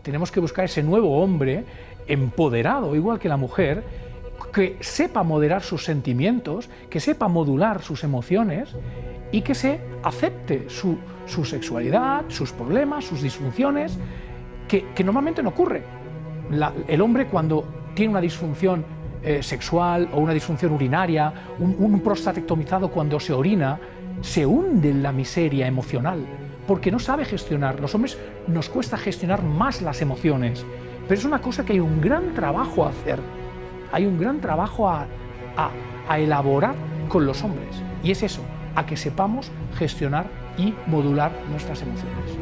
tenemos que buscar ese nuevo hombre empoderado, igual que la mujer, que sepa moderar sus sentimientos, que sepa modular sus emociones y que se acepte su sexualidad, sus problemas, sus disfunciones, que normalmente no ocurre. El hombre, cuando tiene una disfunción sexual o una disfunción urinaria, un prostatectomizado cuando se orina, se hunde en la miseria emocional porque no sabe gestionar. Los hombres nos cuesta gestionar más las emociones, pero es una cosa que hay un gran trabajo a hacer, hay un gran trabajo a elaborar con los hombres, y es eso, a que sepamos gestionar y modular nuestras emociones.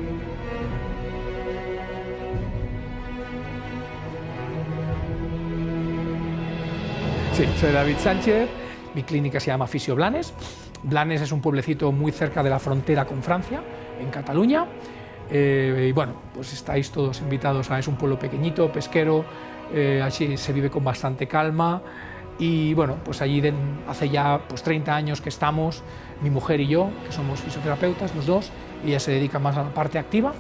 Sí, soy David Sánchez, mi clínica se llama Fisio Blanes. Blanes es un pueblecito muy cerca de la frontera con Francia, en Cataluña. Y bueno, pues estáis todos invitados es un pueblo pequeñito, pesquero, allí se vive con bastante calma. Y bueno, pues allí hace ya 30 años que estamos, mi mujer y yo, que somos fisioterapeutas los dos, y ella se dedica más a la parte activa.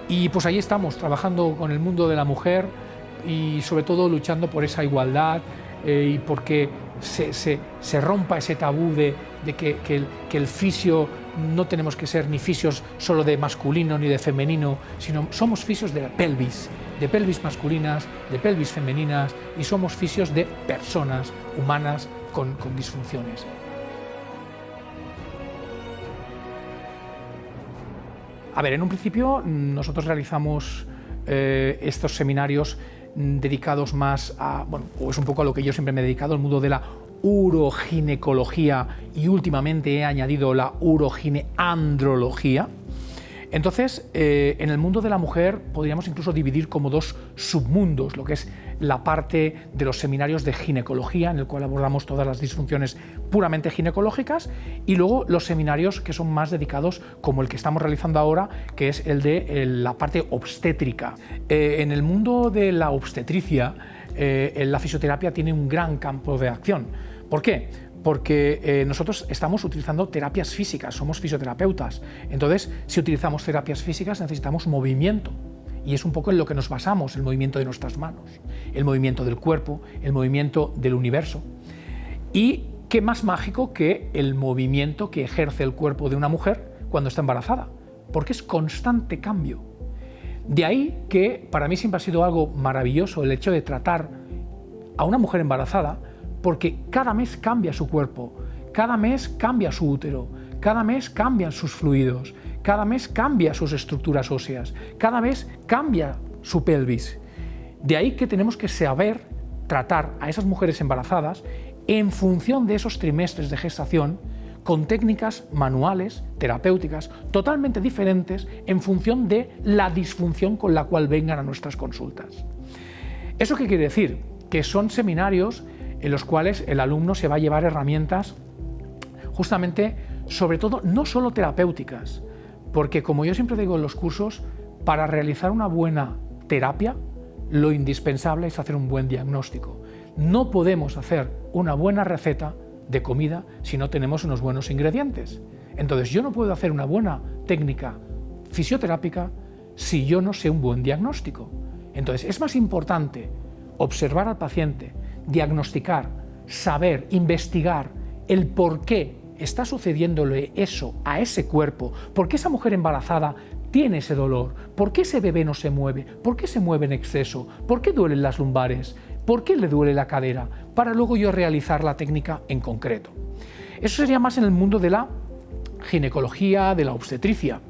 Y pues allí estamos, trabajando con el mundo de la mujer y sobre todo luchando por esa igualdad, y porque se rompa ese tabú de que el fisio no tenemos que ser ni fisios solo de masculino ni de femenino, sino somos fisios de pelvis masculinas, de pelvis femeninas, y somos fisios de personas humanas con disfunciones. A ver, en un principio nosotros realizamos estos seminarios dedicados más a, bueno, o es un poco a lo que yo siempre me he dedicado, al mundo de la uroginecología, y últimamente he añadido la urogineandrología. Entonces, en el mundo de la mujer podríamos incluso dividir como dos submundos, lo que es la parte de los seminarios de ginecología, en el cual abordamos todas las disfunciones puramente ginecológicas, y luego los seminarios que son más dedicados, como el que estamos realizando ahora, que es el de la parte obstétrica. En el mundo de la obstetricia, la fisioterapia tiene un gran campo de acción. ¿Por qué? Porque nosotros estamos utilizando terapias físicas, somos fisioterapeutas. Entonces, si utilizamos terapias físicas, necesitamos movimiento. Y es un poco en lo que nos basamos, el movimiento de nuestras manos, el movimiento del cuerpo, el movimiento del universo. Y qué más mágico que el movimiento que ejerce el cuerpo de una mujer cuando está embarazada, porque es constante cambio. De ahí que para mí siempre ha sido algo maravilloso el hecho de tratar a una mujer embarazada, porque cada mes cambia su cuerpo, cada mes cambia su útero, cada mes cambian sus fluidos, cada mes cambia sus estructuras óseas, cada mes cambia su pelvis. De ahí que tenemos que saber tratar a esas mujeres embarazadas en función de esos trimestres de gestación, con técnicas manuales, terapéuticas, totalmente diferentes en función de la disfunción con la cual vengan a nuestras consultas. ¿Eso qué quiere decir? Que son seminarios en los cuales el alumno se va a llevar herramientas justamente, sobre todo, no solo terapéuticas, porque como yo siempre digo en los cursos, para realizar una buena terapia, lo indispensable es hacer un buen diagnóstico. No podemos hacer una buena receta de comida si no tenemos unos buenos ingredientes. Entonces yo no puedo hacer una buena técnica fisioterápica si yo no sé un buen diagnóstico. Entonces es más importante observar al paciente, diagnosticar, saber, investigar el por qué está sucediéndole eso a ese cuerpo, por qué esa mujer embarazada tiene ese dolor, por qué ese bebé no se mueve, por qué se mueve en exceso, por qué duelen las lumbares, por qué le duele la cadera, para luego yo realizar la técnica en concreto. Eso sería más en el mundo de la ginecología, de la obstetricia.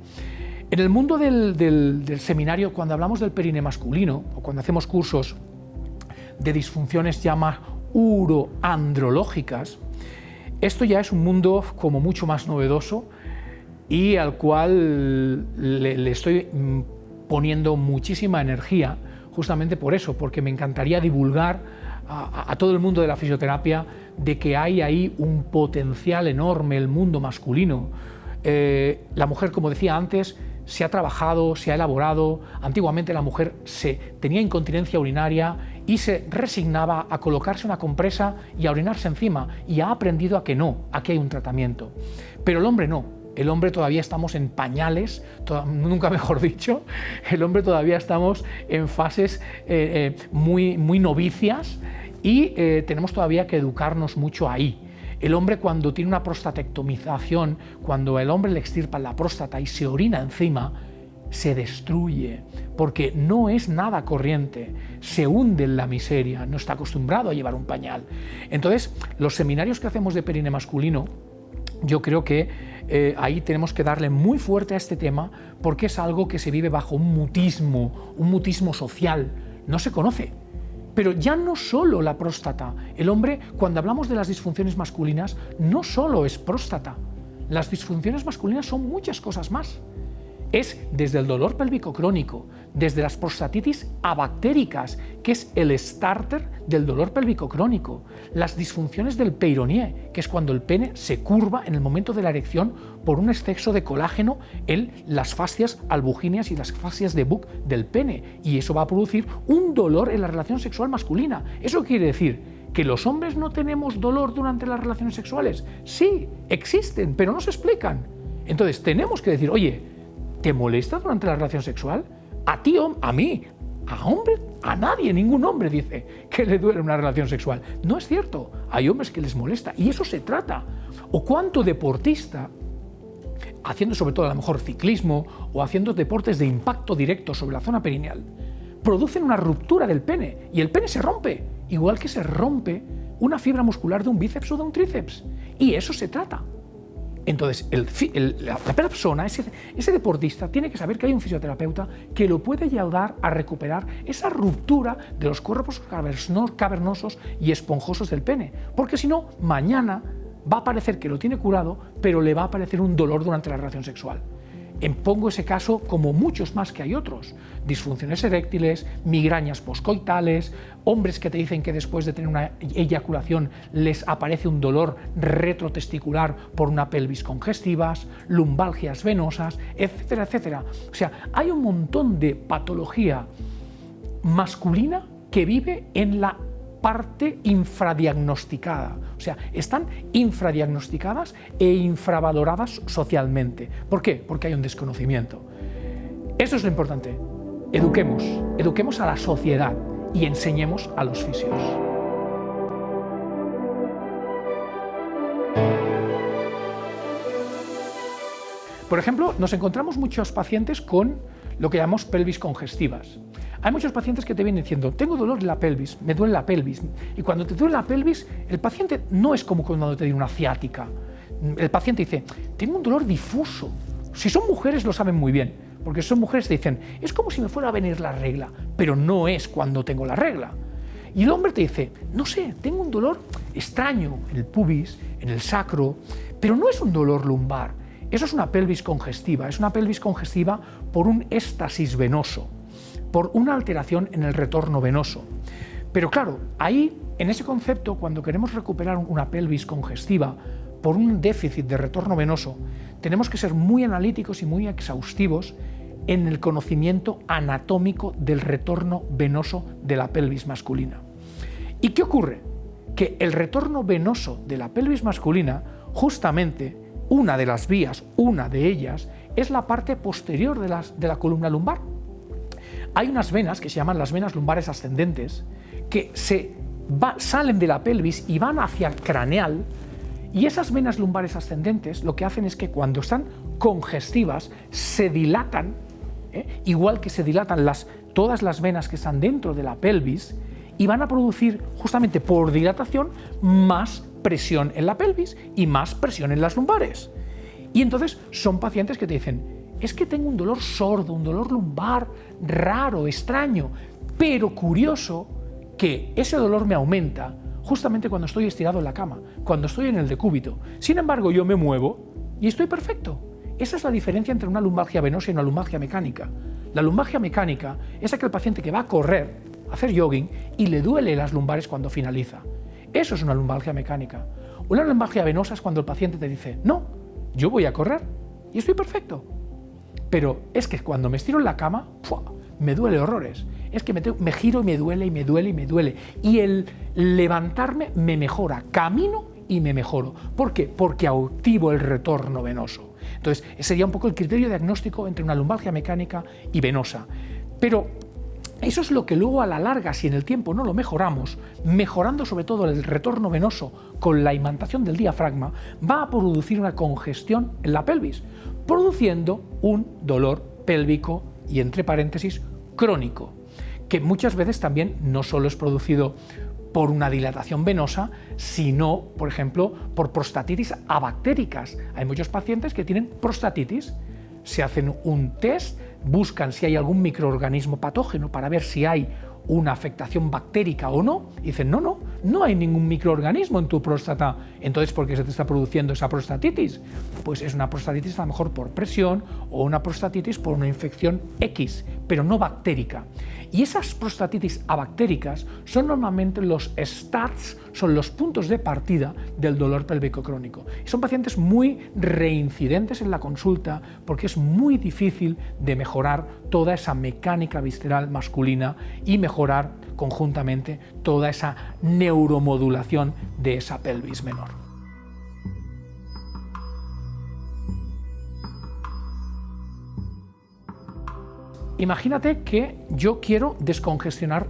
En el mundo del seminario, cuando hablamos del perine masculino, o cuando hacemos cursos de disfunciones ya más uroandrológicas, esto ya es un mundo como mucho más novedoso y al cual le estoy poniendo muchísima energía, justamente por eso, porque me encantaría divulgar a todo el mundo de la fisioterapia de que hay ahí un potencial enorme, el mundo masculino. La mujer, como decía antes, se ha trabajado, se ha elaborado. Antiguamente la mujer tenía incontinencia urinaria y se resignaba a colocarse una compresa y a orinarse encima, y ha aprendido a que no, a que hay un tratamiento. Pero el hombre no. El hombre todavía estamos en pañales, nunca mejor dicho, el hombre todavía estamos en fases muy novicias y tenemos todavía que educarnos mucho ahí. El hombre, cuando tiene una prostatectomización, cuando el hombre le extirpan la próstata y se orina encima, se destruye, porque no es nada corriente, se hunde en la miseria, no está acostumbrado a llevar un pañal. Entonces, los seminarios que hacemos de perine masculino, yo creo que ahí tenemos que darle muy fuerte a este tema, porque es algo que se vive bajo un mutismo social, no se conoce. Pero ya no solo la próstata, el hombre, cuando hablamos de las disfunciones masculinas, no solo es próstata, las disfunciones masculinas son muchas cosas más. Es desde el dolor pélvico crónico, desde las prostatitis abactéricas, que es el starter del dolor pélvico crónico, las disfunciones del peironié, que es cuando el pene se curva en el momento de la erección por un exceso de colágeno en las fascias albugíneas y las fascias de Buck del pene, y eso va a producir un dolor en la relación sexual masculina. ¿Eso quiere decir que los hombres no tenemos dolor durante las relaciones sexuales? Sí, existen, pero no se explican. Entonces tenemos que decir, oye, ¿te molesta durante la relación sexual? A ti, a mí, a hombre, a nadie, ningún hombre dice que le duele una relación sexual. No es cierto, hay hombres que les molesta y eso se trata. O cuánto deportista, haciendo sobre todo a lo mejor ciclismo o haciendo deportes de impacto directo sobre la zona perineal, producen una ruptura del pene y el pene se rompe, igual que se rompe una fibra muscular de un bíceps o de un tríceps. Y eso se trata. Entonces, la persona, ese deportista, tiene que saber que hay un fisioterapeuta que lo puede ayudar a recuperar esa ruptura de los cuerpos cavernosos y esponjosos del pene. Porque si no, mañana va a parecer que lo tiene curado, pero le va a aparecer un dolor durante la relación sexual. Pongo ese caso como muchos más que hay otros. Disfunciones eréctiles, migrañas poscoitales, hombres que te dicen que después de tener una eyaculación les aparece un dolor retrotesticular por una pelvis congestivas, lumbalgias venosas, etcétera, etcétera. O sea, hay un montón de patología masculina que vive en la parte infradiagnosticada, o sea, están infradiagnosticadas e infravaloradas socialmente. ¿Por qué? Porque hay un desconocimiento. Eso es lo importante. Eduquemos a la sociedad y enseñemos a los fisios. Por ejemplo, nos encontramos muchos pacientes con lo que llamamos pelvis congestivas. Hay muchos pacientes que te vienen diciendo, tengo dolor en la pelvis, me duele la pelvis. Y cuando te duele la pelvis, el paciente no es como cuando te viene una ciática. El paciente dice, tengo un dolor difuso. Si son mujeres lo saben muy bien, porque si son mujeres te dicen, es como si me fuera a venir la regla, pero no es cuando tengo la regla. Y el hombre te dice, no sé, tengo un dolor extraño en el pubis, en el sacro, pero no es un dolor lumbar. Eso es una pelvis congestiva, es una pelvis congestiva por un éstasis venoso, por una alteración en el retorno venoso. Pero claro, ahí, en ese concepto, cuando queremos recuperar una pelvis congestiva por un déficit de retorno venoso, tenemos que ser muy analíticos y muy exhaustivos en el conocimiento anatómico del retorno venoso de la pelvis masculina. ¿Y qué ocurre? Que el retorno venoso de la pelvis masculina, justamente, una de las vías, una de ellas, es la parte posterior de la columna lumbar. Hay unas venas que se llaman las venas lumbares ascendentes que salen de la pelvis y van hacia el craneal, y esas venas lumbares ascendentes lo que hacen es que cuando están congestivas se dilatan, igual que se dilatan todas las venas que están dentro de la pelvis, y van a producir justamente por dilatación más presión en la pelvis y más presión en las lumbares. Y entonces son pacientes que te dicen, es que tengo un dolor sordo, un dolor lumbar raro, extraño, pero curioso que ese dolor me aumenta justamente cuando estoy estirado en la cama, cuando estoy en el decúbito. Sin embargo, yo me muevo y estoy perfecto. Esa es la diferencia entre una lumbalgia venosa y una lumbalgia mecánica. La lumbalgia mecánica es aquel paciente que va a correr, a hacer jogging y le duele las lumbares cuando finaliza. Eso es una lumbalgia mecánica. Una lumbalgia venosa es cuando el paciente te dice, no, yo voy a correr y estoy perfecto. Pero es que cuando me estiro en la cama, ¡pua!, me duele horrores. Es que me giro y me duele y me duele y me duele. Y el levantarme me mejora. Camino y me mejoro. ¿Por qué? Porque activo el retorno venoso. Entonces, ese sería un poco el criterio diagnóstico entre una lumbalgia mecánica y venosa. Pero eso es lo que luego a la larga, si en el tiempo no lo mejoramos, mejorando sobre todo el retorno venoso con la imantación del diafragma, va a producir una congestión en la pelvis, produciendo un dolor pélvico y, entre paréntesis, crónico, que muchas veces también no solo es producido por una dilatación venosa, sino, por ejemplo, por prostatitis abactéricas. Hay muchos pacientes que tienen prostatitis, se hacen un test, buscan si hay algún microorganismo patógeno para ver si hay una afectación bactérica o no, y dicen, no hay ningún microorganismo en tu próstata. Entonces, ¿por qué se te está produciendo esa prostatitis? Pues es una prostatitis a lo mejor por presión o una prostatitis por una infección X, pero no bactérica. Y esas prostatitis abactéricas son normalmente los starts, son los puntos de partida del dolor pélvico crónico. Y son pacientes muy reincidentes en la consulta porque es muy difícil de mejorar toda esa mecánica visceral masculina y mejorar conjuntamente toda esa neuromodulación de esa pelvis menor. Imagínate que yo quiero descongestionar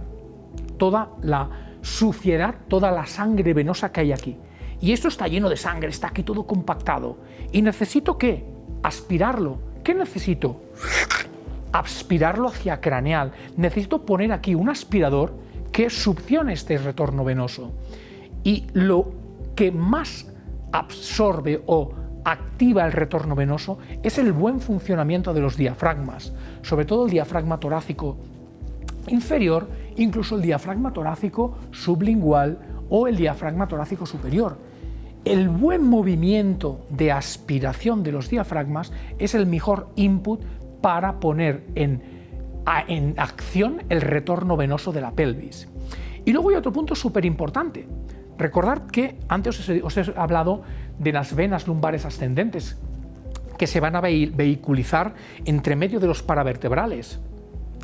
toda la suciedad, toda la sangre venosa que hay aquí. Y esto está lleno de sangre, está aquí todo compactado. ¿Y necesito qué? Aspirarlo. ¿Qué necesito? Aspirarlo hacia craneal. Necesito poner aquí un aspirador que succione este retorno venoso. Y lo que más absorbe o activa el retorno venoso es el buen funcionamiento de los diafragmas, sobre todo el diafragma torácico inferior, incluso el diafragma torácico sublingual o el diafragma torácico superior. El buen movimiento de aspiración de los diafragmas es el mejor input para poner en acción el retorno venoso de la pelvis. Y luego hay otro punto súper importante. Recordad que antes os he hablado de las venas lumbares ascendentes que se van a vehiculizar entre medio de los paravertebrales.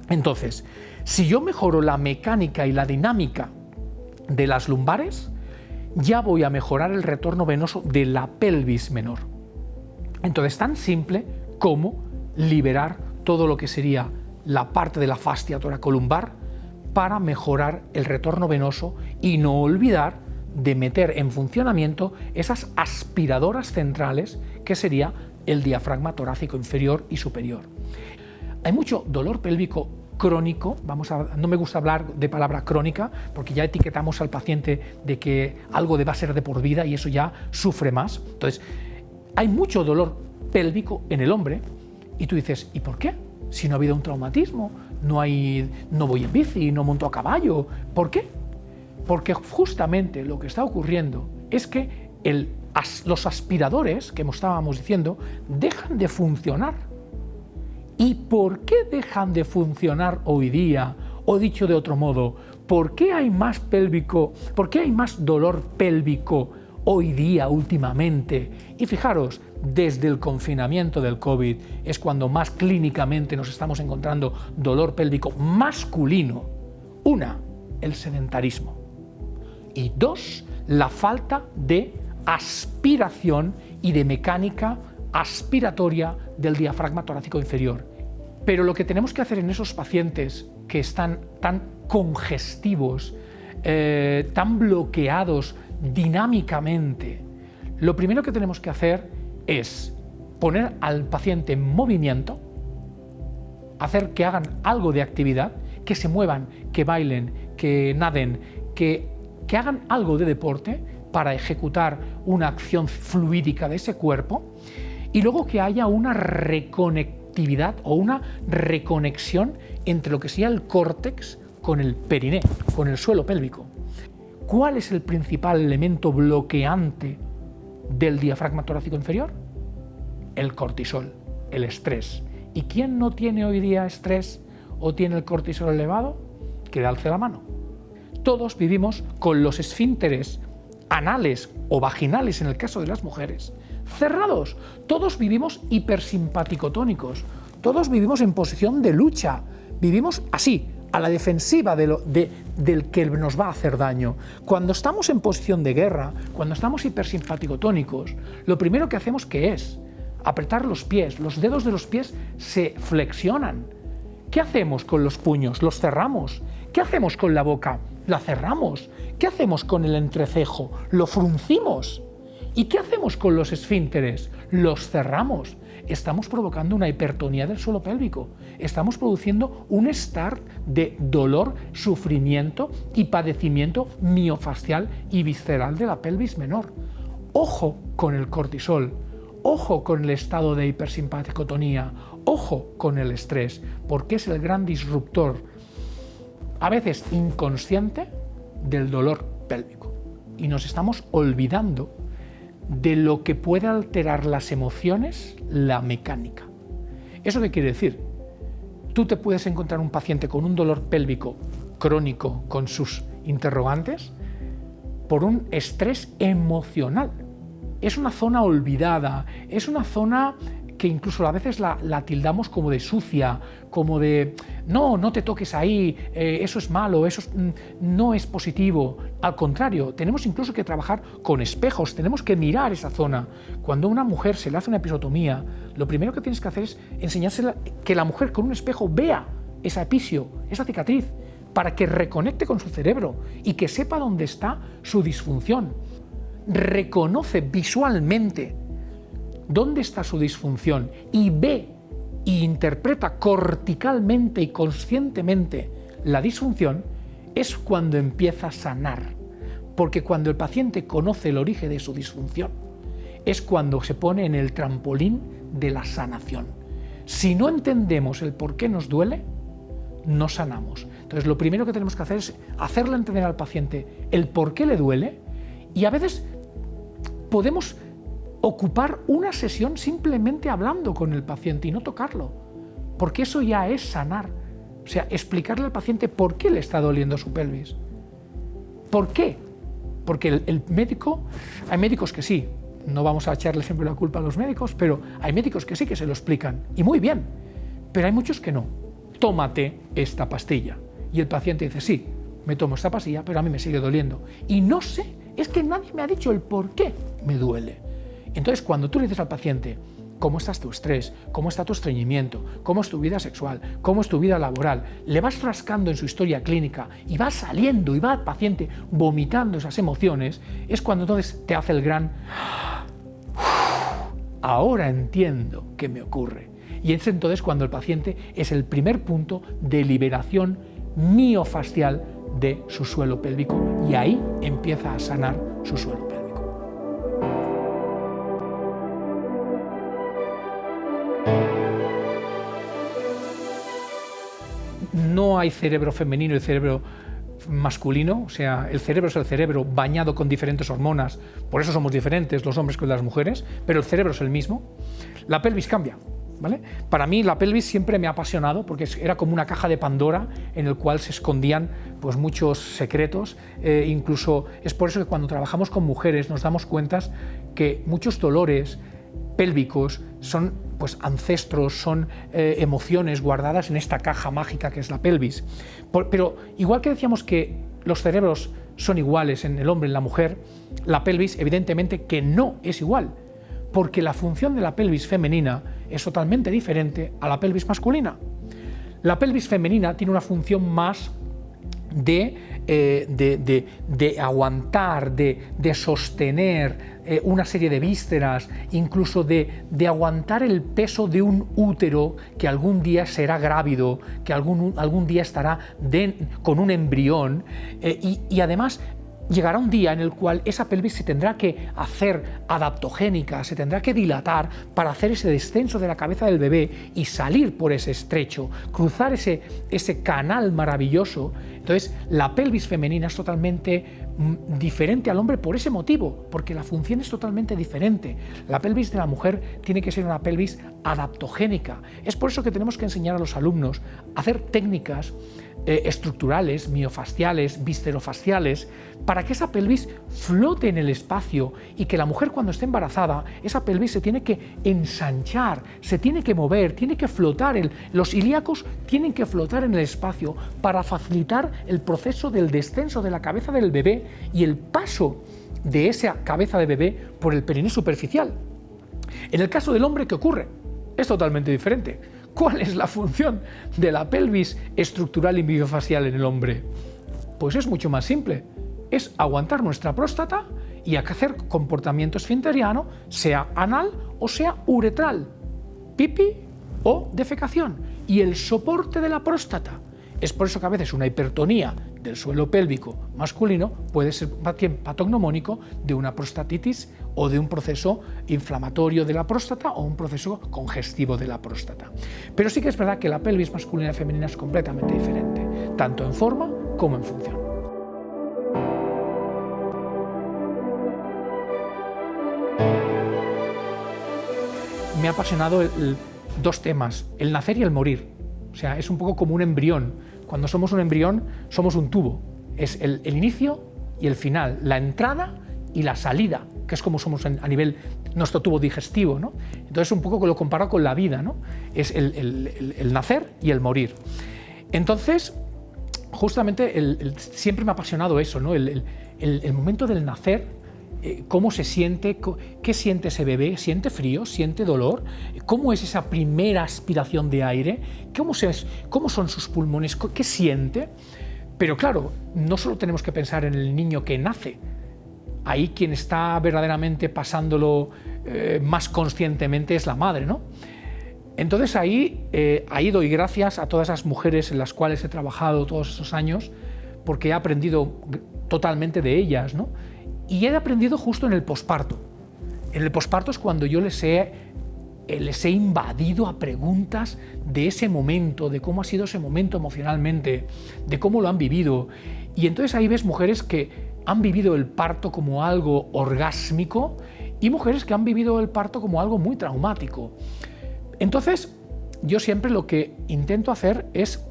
Entonces, si yo mejoro la mecánica y la dinámica de las lumbares, ya voy a mejorar el retorno venoso de la pelvis menor. Entonces, tan simple como liberar todo lo que sería la parte de la fascia toracolumbar para mejorar el retorno venoso y no olvidar de meter en funcionamiento esas aspiradoras centrales que sería el diafragma torácico inferior y superior. Hay mucho dolor pélvico crónico, no me gusta hablar de palabra crónica porque ya etiquetamos al paciente de que algo va a ser de por vida y eso ya sufre más. Entonces, hay mucho dolor pélvico en el hombre y tú dices, ¿y por qué? Si no ha habido un traumatismo, no voy en bici, no monto a caballo, ¿por qué? Porque justamente lo que está ocurriendo es que los aspiradores, que estábamos diciendo, dejan de funcionar. ¿Y por qué dejan de funcionar hoy día? O dicho de otro modo, ¿por qué hay más dolor pélvico hoy día últimamente? Y fijaros, desde el confinamiento del COVID es cuando más clínicamente nos estamos encontrando dolor pélvico masculino. Una, el sedentarismo. Y dos, la falta de aspiración y de mecánica aspiratoria del diafragma torácico inferior. Pero lo que tenemos que hacer en esos pacientes que están tan congestivos, tan bloqueados dinámicamente, lo primero que tenemos que hacer es poner al paciente en movimiento, hacer que hagan algo de actividad, que se muevan, que bailen, que naden, que hagan algo de deporte para ejecutar una acción fluídica de ese cuerpo y luego que haya una reconectividad o una reconexión entre lo que sería el córtex con el periné, con el suelo pélvico. ¿Cuál es el principal elemento bloqueante del diafragma torácico inferior? El cortisol, el estrés. ¿Y quién no tiene hoy día estrés o tiene el cortisol elevado? Que alce la mano. Todos vivimos con los esfínteres anales o vaginales, en el caso de las mujeres, cerrados. Todos vivimos hipersimpaticotónicos, todos vivimos en posición de lucha, vivimos así, a la defensiva del que nos va a hacer daño. Cuando estamos en posición de guerra, cuando estamos hipersimpaticotónicos, lo primero que hacemos, ¿qué es? apretar los pies, los dedos de los pies se flexionan. ¿Qué hacemos con los puños? Los cerramos. ¿Qué hacemos con la boca? La cerramos. ¿Qué hacemos con el entrecejo? Lo fruncimos. ¿Y qué hacemos con los esfínteres? Los cerramos. Estamos provocando una hipertonía del suelo pélvico. Estamos produciendo un start de dolor, sufrimiento y padecimiento miofascial y visceral de la pelvis menor. Ojo con el cortisol. Ojo con el estado de hipersimpaticotonía, ojo con el estrés, porque es el gran disruptor, a veces inconsciente, del dolor pélvico. Y nos estamos olvidando de lo que puede alterar las emociones, la mecánica. ¿Eso qué quiere decir? Tú te puedes encontrar un paciente con un dolor pélvico crónico, con sus interrogantes, por un estrés emocional. Es una zona olvidada, es una zona que incluso a veces la tildamos como de sucia, como de no te toques ahí, eso es malo, no es positivo. Al contrario, tenemos incluso que trabajar con espejos, tenemos que mirar esa zona. Cuando a una mujer se le hace una episiotomía, lo primero que tienes que hacer es enseñársela que la mujer con un espejo vea esa episio, esa cicatriz, para que reconecte con su cerebro y que sepa dónde está su disfunción. Reconoce visualmente dónde está su disfunción y ve e interpreta corticalmente y conscientemente la disfunción, es cuando empieza a sanar. Porque cuando el paciente conoce el origen de su disfunción, es cuando se pone en el trampolín de la sanación. Si no entendemos el por qué nos duele, no sanamos. Entonces, lo primero que tenemos que hacer es hacerle entender al paciente el por qué le duele, y a veces podemos ocupar una sesión simplemente hablando con el paciente y no tocarlo, porque eso ya es sanar. O sea, explicarle al paciente por qué le está doliendo su pelvis. ¿Por qué? Porque el médico, hay médicos que sí, no vamos a echarle siempre la culpa a los médicos, pero hay médicos que sí que se lo explican, y muy bien, pero hay muchos que no. Tómate esta pastilla. Y el paciente dice, sí, me tomo esta pastilla, pero a mí me sigue doliendo. Y no sé, es que nadie me ha dicho el por qué me duele. Entonces, cuando tú le dices al paciente, ¿cómo está tu estrés? ¿Cómo está tu estreñimiento? ¿Cómo es tu vida sexual? ¿Cómo es tu vida laboral? Le vas rascando en su historia clínica y va saliendo y va el paciente vomitando esas emociones, es cuando entonces te hace el gran ahora entiendo qué me ocurre. Y es entonces cuando el paciente es el primer punto de liberación miofascial de su suelo pélvico, y ahí empieza a sanar su suelo pélvico. No hay cerebro femenino y cerebro masculino, o sea, el cerebro es el cerebro bañado con diferentes hormonas, por eso somos diferentes los hombres con las mujeres, pero el cerebro es el mismo. La pelvis cambia, ¿vale? Para mí la pelvis siempre me ha apasionado porque era como una caja de Pandora en el cual se escondían pues muchos secretos, incluso es por eso que cuando trabajamos con mujeres nos damos cuenta que muchos dolores pélvicos son pues ancestros, son emociones guardadas en esta caja mágica que es la pelvis. Pero igual que decíamos que los cerebros son iguales en el hombre y en la mujer, la pelvis evidentemente que no es igual, porque la función de la pelvis femenina es totalmente diferente a la pelvis masculina. La pelvis femenina tiene una función más de aguantar, de sostener una serie de vísceras, incluso de aguantar el peso de un útero que algún día será grávido, que algún día estará con un embrión, y además llegará un día en el cual esa pelvis se tendrá que hacer adaptogénica, se tendrá que dilatar para hacer ese descenso de la cabeza del bebé y salir por ese estrecho, cruzar ese canal maravilloso. Entonces, la pelvis femenina es totalmente diferente al hombre por ese motivo, porque la función es totalmente diferente. La pelvis de la mujer tiene que ser una pelvis adaptogénica. Es por eso que tenemos que enseñar a los alumnos a hacer técnicas estructurales, miofasciales, viscerofasciales, para que esa pelvis flote en el espacio y que la mujer cuando esté embarazada, esa pelvis se tiene que ensanchar, se tiene que mover, tiene que flotar, los ilíacos tienen que flotar en el espacio para facilitar el proceso del descenso de la cabeza del bebé y el paso de esa cabeza de bebé por el perineo superficial. En el caso del hombre, ¿qué ocurre? Es totalmente diferente. ¿Cuál es la función de la pelvis estructural y miofascial en el hombre? Pues es mucho más simple. Es aguantar nuestra próstata y hacer comportamiento esfinteriano, sea anal o sea uretral, pipí o defecación. Y el soporte de la próstata. Es por eso que a veces una hipertonía del suelo pélvico masculino puede ser patognomónico de una prostatitis o de un proceso inflamatorio de la próstata o un proceso congestivo de la próstata. Pero sí que es verdad que la pelvis masculina y femenina es completamente diferente, tanto en forma como en función. Me ha apasionado dos temas, el nacer y el morir. O sea, es un poco como un embrión. Cuando somos un embrión, somos un tubo. Es el inicio y el final, la entrada y la salida, que es como somos a nivel nuestro tubo digestivo, ¿no? Entonces, un poco lo comparo con la vida, ¿no? Es el nacer y el morir. Entonces, justamente siempre me ha apasionado eso, ¿no? El momento del nacer. ¿Cómo se siente? ¿Qué siente ese bebé? ¿Siente frío? ¿Siente dolor? ¿Cómo es esa primera aspiración de aire? ¿Cómo son sus pulmones? ¿Qué siente? Pero claro, no solo tenemos que pensar en el niño que nace. Ahí quien está verdaderamente pasándolo más conscientemente es la madre, ¿no? Entonces ahí doy gracias a todas esas mujeres en las cuales he trabajado todos esos años, porque he aprendido totalmente de ellas, ¿no? Y he aprendido justo en el posparto. En el posparto es cuando yo les he invadido a preguntas de ese momento, de cómo ha sido ese momento emocionalmente, de cómo lo han vivido. Y entonces ahí ves mujeres que han vivido el parto como algo orgásmico y mujeres que han vivido el parto como algo muy traumático. Entonces, yo siempre lo que intento hacer es,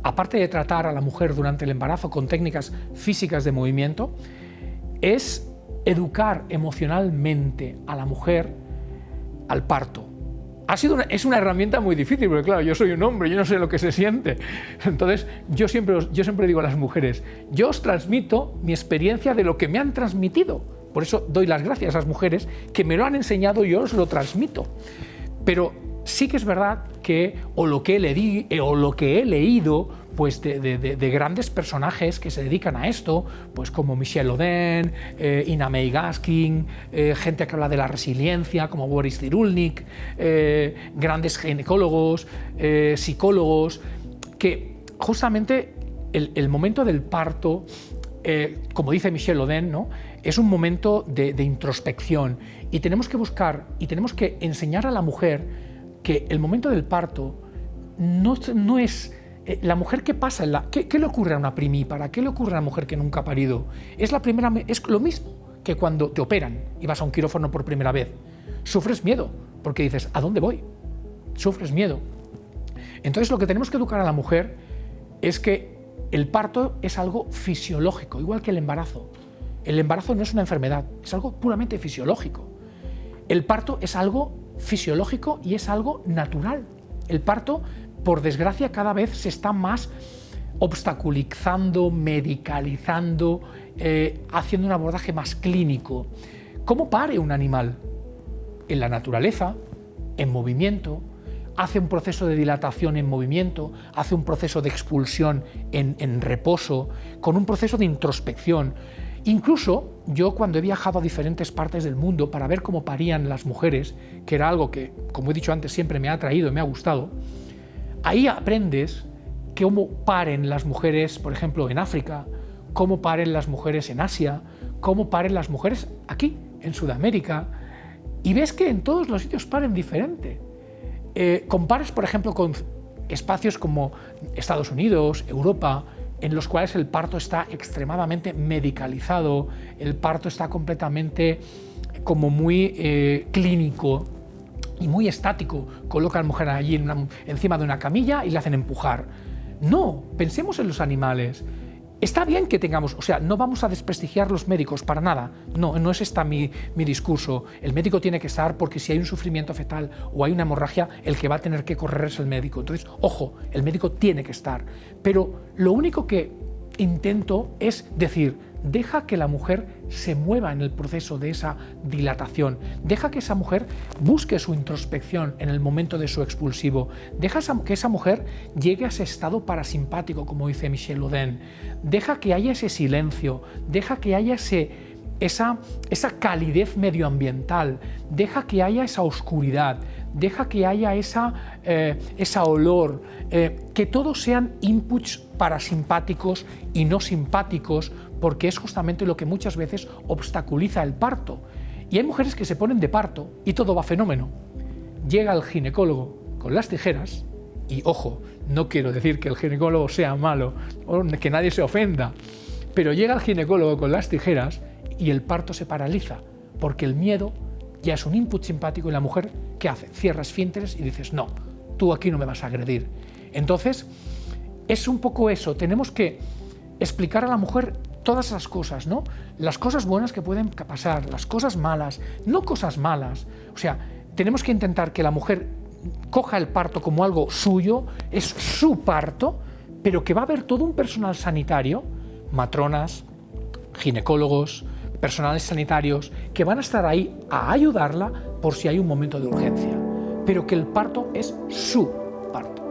aparte de tratar a la mujer durante el embarazo con técnicas físicas de movimiento, es educar emocionalmente a la mujer al parto. Es una herramienta muy difícil, porque claro, yo soy un hombre, yo no sé lo que se siente. Entonces, yo siempre digo a las mujeres, yo os transmito mi experiencia de lo que me han transmitido. Por eso doy las gracias a las mujeres que me lo han enseñado y yo os lo transmito. Pero sí que es verdad que, o lo que he leído, pues de grandes personajes que se dedican a esto, pues como Michel Oden, Ina May Gaskin, gente que habla de la resiliencia, como Boris Cyrulnik, grandes ginecólogos, psicólogos, que justamente el momento del parto, como dice Michel Oden, ¿no? Es un momento de introspección y tenemos que buscar y tenemos que enseñar a la mujer que el momento del parto no es la mujer que pasa, ¿qué le ocurre a una primípara? ¿Qué le ocurre a una mujer que nunca ha parido? Es lo mismo que cuando te operan y vas a un quirófano por primera vez. Sufres miedo, porque dices, ¿a dónde voy? Sufres miedo. Entonces lo que tenemos que educar a la mujer es que el parto es algo fisiológico, igual que el embarazo. El embarazo no es una enfermedad, es algo puramente fisiológico. El parto es algo fisiológico y es algo natural. El parto, por desgracia, cada vez se está más obstaculizando, medicalizando, haciendo un abordaje más clínico. ¿Cómo pare un animal? En la naturaleza, en movimiento, hace un proceso de dilatación en movimiento, hace un proceso de expulsión en reposo, con un proceso de introspección. Incluso yo, cuando he viajado a diferentes partes del mundo para ver cómo parían las mujeres, que era algo que, como he dicho antes, siempre me ha atraído y me ha gustado, ahí aprendes cómo paren las mujeres, por ejemplo, en África, cómo paren las mujeres en Asia, cómo paren las mujeres aquí, en Sudamérica, y ves que en todos los sitios paren diferente. Compares, por ejemplo, con espacios como Estados Unidos, Europa, en los cuales el parto está extremadamente medicalizado, el parto está completamente como muy clínico y muy estático. Colocan a la mujer allí encima de una camilla y la hacen empujar. No, pensemos en los animales. Está bien que tengamos, o sea, no vamos a desprestigiar los médicos para nada, no es este mi discurso. El médico tiene que estar, porque si hay un sufrimiento fetal o hay una hemorragia, el que va a tener que correr es el médico. Entonces, ojo, el médico tiene que estar. Pero lo único que intento es decir, deja que la mujer se mueva en el proceso de esa dilatación, deja que esa mujer busque su introspección en el momento de su expulsivo, deja que esa mujer llegue a ese estado parasimpático, como dice Michel Oden, deja que haya ese silencio, deja que haya esa calidez medioambiental, deja que haya esa oscuridad, deja que haya esa olor, que todos sean inputs parasimpáticos y no simpáticos, porque es justamente lo que muchas veces obstaculiza el parto. Y hay mujeres que se ponen de parto y todo va fenómeno. Llega el ginecólogo con las tijeras, y ojo, no quiero decir que el ginecólogo sea malo, o que nadie se ofenda, pero llega el ginecólogo con las tijeras y el parto se paraliza, porque el miedo ya es un input simpático y la mujer, ¿qué hace? Cierra esfínteres y dices, no, tú aquí no me vas a agredir. Entonces, es un poco eso, tenemos que explicar a la mujer todas esas cosas, ¿no? Las cosas buenas que pueden pasar, las cosas malas, no cosas malas. O sea, tenemos que intentar que la mujer coja el parto como algo suyo, es su parto, pero que va a haber todo un personal sanitario, matronas, ginecólogos, personales sanitarios, que van a estar ahí a ayudarla por si hay un momento de urgencia, pero que el parto es su parto.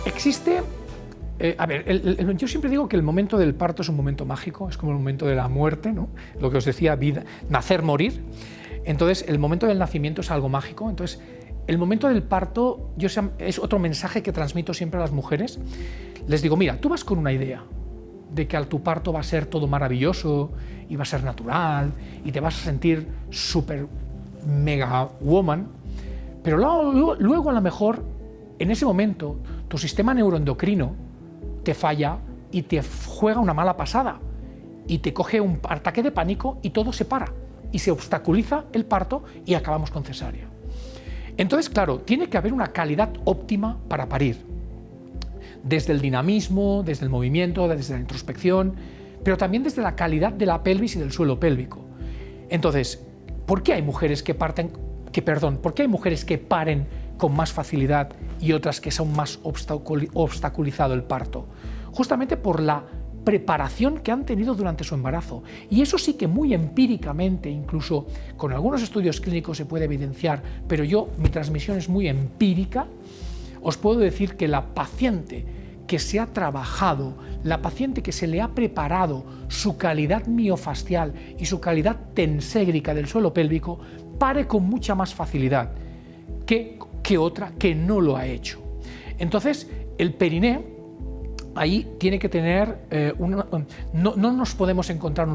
Existe, yo siempre digo que el momento del parto es un momento mágico, es como el momento de la muerte, ¿no? Lo que os decía, vida, nacer, morir. Entonces, el momento del nacimiento es algo mágico. Entonces, el momento del parto es otro mensaje que transmito siempre a las mujeres. Les digo, mira, tú vas con una idea de que tu parto va a ser todo maravilloso y va a ser natural y te vas a sentir súper mega woman, pero luego a lo mejor en ese momento tu sistema neuroendocrino te falla y te juega una mala pasada y te coge un ataque de pánico y todo se para y se obstaculiza el parto y acabamos con cesárea. Entonces, claro, tiene que haber una calidad óptima para parir, desde el dinamismo, desde el movimiento, desde la introspección, pero también desde la calidad de la pelvis y del suelo pélvico. Entonces, ¿por qué hay mujeres ¿por qué hay mujeres que paren con más facilidad y otras que son más obstaculizado el parto? Justamente por la preparación que han tenido durante su embarazo. Y eso sí que muy empíricamente, incluso con algunos estudios clínicos se puede evidenciar, pero mi transmisión es muy empírica, os puedo decir que la paciente que se ha trabajado, la paciente que se le ha preparado su calidad miofascial y su calidad tenségrica del suelo pélvico, pare con mucha más facilidad que otra que no lo ha hecho. Entonces, el periné ahí tiene que tener, no nos podemos encontrar,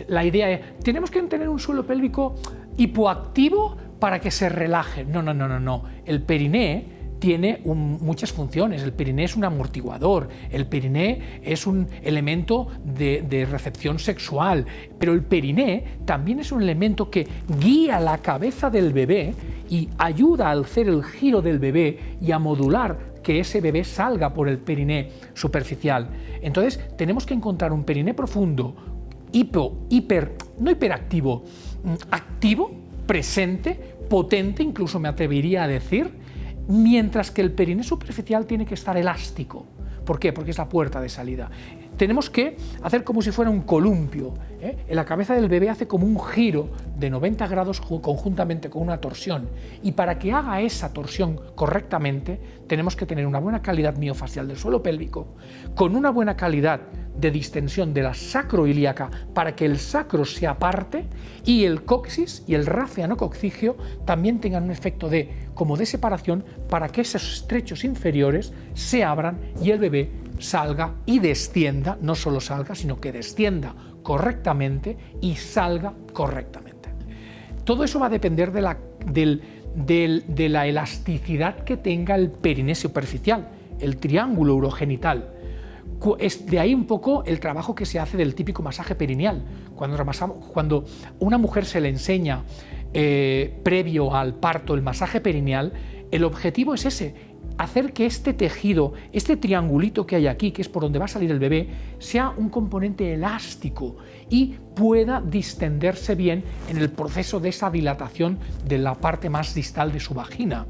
la idea es, tenemos que tener un suelo pélvico hipoactivo para que se relaje. No. El periné tiene muchas funciones. El periné es un amortiguador, el periné es un elemento de recepción sexual, pero el periné también es un elemento que guía la cabeza del bebé y ayuda a hacer el giro del bebé y a modular que ese bebé salga por el periné superficial. Entonces, tenemos que encontrar un periné profundo, no hiperactivo, activo, presente, potente, incluso me atrevería a decir, mientras que el periné superficial tiene que estar elástico. ¿Por qué? Porque es la puerta de salida. Tenemos que hacer como si fuera un columpio, ¿eh? En la cabeza del bebé hace como un giro de 90 grados conjuntamente con una torsión. Y para que haga esa torsión correctamente, tenemos que tener una buena calidad miofascial del suelo pélvico, con una buena calidad de distensión de la sacroilíaca para que el sacro se aparte y el coxis y el rafianococcigio también tengan un efecto de separación para que esos estrechos inferiores se abran y el bebé salga y descienda, no solo salga, sino que descienda correctamente y salga correctamente. Todo eso va a depender de la elasticidad que tenga el periné superficial, el triángulo urogenital. Es de ahí un poco el trabajo que se hace del típico masaje perineal. Cuando a una mujer se le enseña previo al parto el masaje perineal, el objetivo es ese, hacer que este tejido, este triangulito que hay aquí, que es por donde va a salir el bebé, sea un componente elástico y pueda distenderse bien en el proceso de esa dilatación de la parte más distal de su vagina.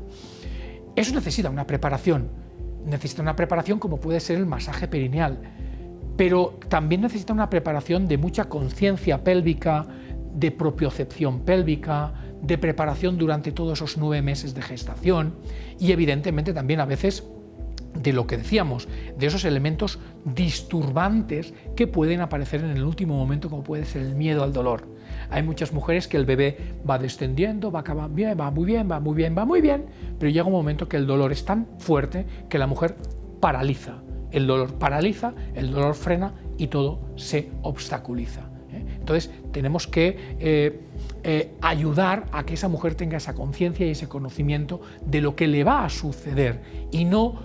Eso necesita una preparación como puede ser el masaje perineal, pero también necesita una preparación de mucha conciencia pélvica, de propiocepción pélvica, de preparación durante todos esos 9 meses de gestación y evidentemente también a veces de lo que decíamos, de esos elementos disturbantes que pueden aparecer en el último momento, como puede ser el miedo al dolor. Hay muchas mujeres que el bebé va descendiendo, va bien, va muy bien, va muy bien, va muy bien, pero llega un momento que el dolor es tan fuerte que la mujer paraliza. El dolor paraliza, el dolor frena y todo se obstaculiza. Entonces tenemos que ayudar a que esa mujer tenga esa conciencia y ese conocimiento de lo que le va a suceder y no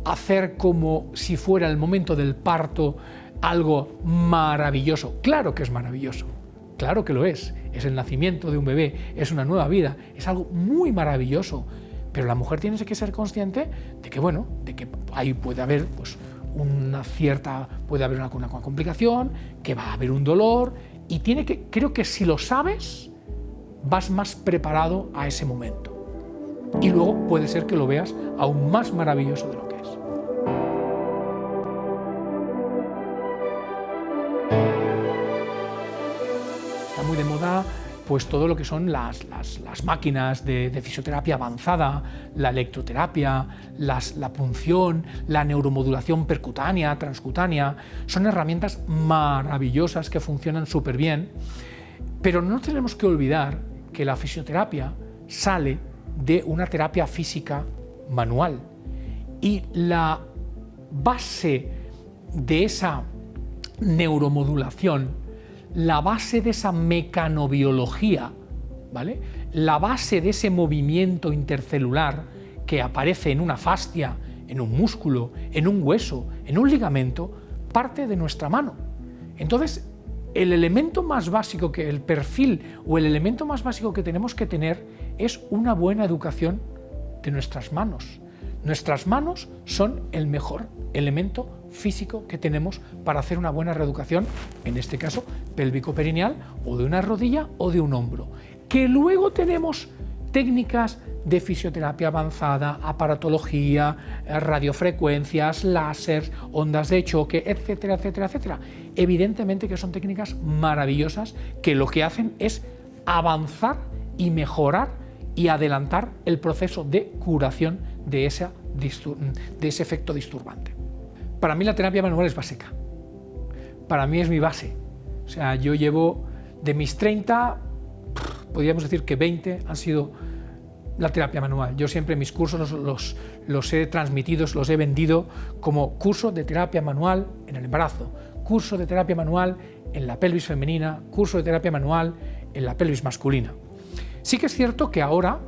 hacer como si fuera el momento del parto algo maravilloso. Claro que es maravilloso, claro que lo es el nacimiento de un bebé, es una nueva vida, es algo muy maravilloso, pero la mujer tiene que ser consciente de que, bueno, de que ahí puede haber pues, una complicación, que va a haber un dolor y creo que si lo sabes, vas más preparado a ese momento. Y luego puede ser que lo veas aún más maravilloso de lo que es. Está muy de moda pues todo lo que son las máquinas de fisioterapia avanzada, la electroterapia, la punción, la neuromodulación percutánea, transcutánea. Son herramientas maravillosas que funcionan súper bien, pero no tenemos que olvidar que la fisioterapia sale de una terapia física manual y la base de esa neuromodulación, la base de esa mecanobiología, ¿vale? La base de ese movimiento intercelular que aparece en una fascia, en un músculo, en un hueso, en un ligamento, parte de nuestra mano. Entonces, el elemento más básico el perfil o el elemento más básico que tenemos que tener es una buena educación de nuestras manos. Nuestras manos son el mejor elemento físico que tenemos para hacer una buena reeducación, en este caso pélvico-perineal, o de una rodilla o de un hombro. Que luego tenemos técnicas de fisioterapia avanzada, aparatología, radiofrecuencias, láser, ondas de choque, etcétera, etcétera, etcétera. Evidentemente que son técnicas maravillosas que lo que hacen es avanzar y mejorar y adelantar el proceso de curación de ese efecto disturbante. Para mí la terapia manual es básica. Para mí es mi base. O sea, yo llevo de mis 30, podríamos decir que 20 han sido la terapia manual. Yo siempre mis cursos los he transmitido, los he vendido como curso de terapia manual en el embarazo, curso de terapia manual en la pelvis femenina, curso de terapia manual en la pelvis masculina. Sí que es cierto que ahora,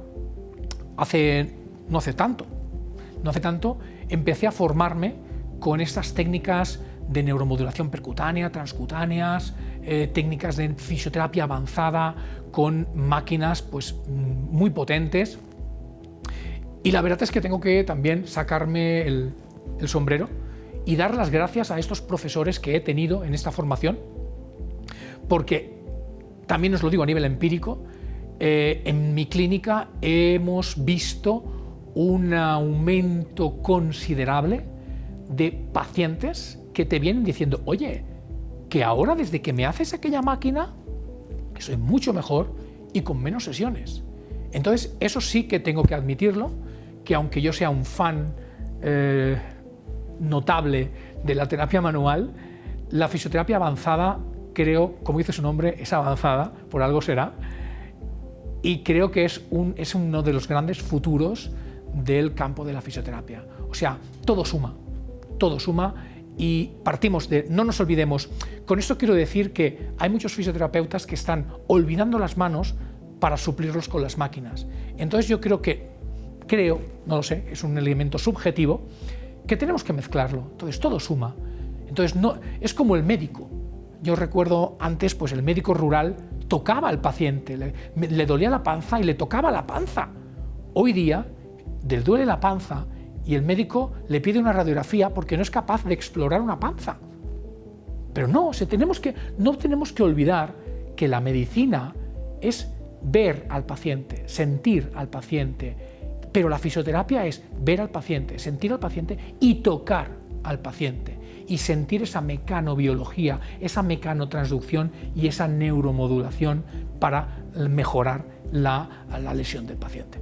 no hace tanto, empecé a formarme con estas técnicas de neuromodulación percutánea, transcutáneas, técnicas de fisioterapia avanzada con máquinas pues, muy potentes. Y la verdad es que tengo que también sacarme el sombrero y dar las gracias a estos profesores que he tenido en esta formación, porque también os lo digo a nivel empírico, en mi clínica hemos visto un aumento considerable de pacientes que te vienen diciendo, oye, que ahora desde que me haces aquella máquina, que soy mucho mejor y con menos sesiones. Entonces, eso sí que tengo que admitirlo, que aunque yo sea un fan notable de la terapia manual, la fisioterapia avanzada, creo, como dice su nombre, es avanzada, por algo será, y creo que es uno de los grandes futuros del campo de la fisioterapia. O sea, todo suma y partimos de, no nos olvidemos, con esto quiero decir que hay muchos fisioterapeutas que están olvidando las manos para suplirlos con las máquinas. Entonces yo creo, no lo sé, es un elemento subjetivo, que tenemos que mezclarlo. Entonces todo suma. Entonces no, es como el médico. Yo recuerdo antes, pues el médico rural tocaba al paciente, le dolía la panza y le tocaba la panza. Hoy día, le duele la panza y el médico le pide una radiografía porque no es capaz de explorar una panza. Pero no tenemos que olvidar que la medicina es ver al paciente, sentir al paciente, Pero la fisioterapia es ver al paciente, sentir al paciente y tocar al paciente y sentir esa mecanobiología, esa mecanotransducción y esa neuromodulación para mejorar la lesión del paciente.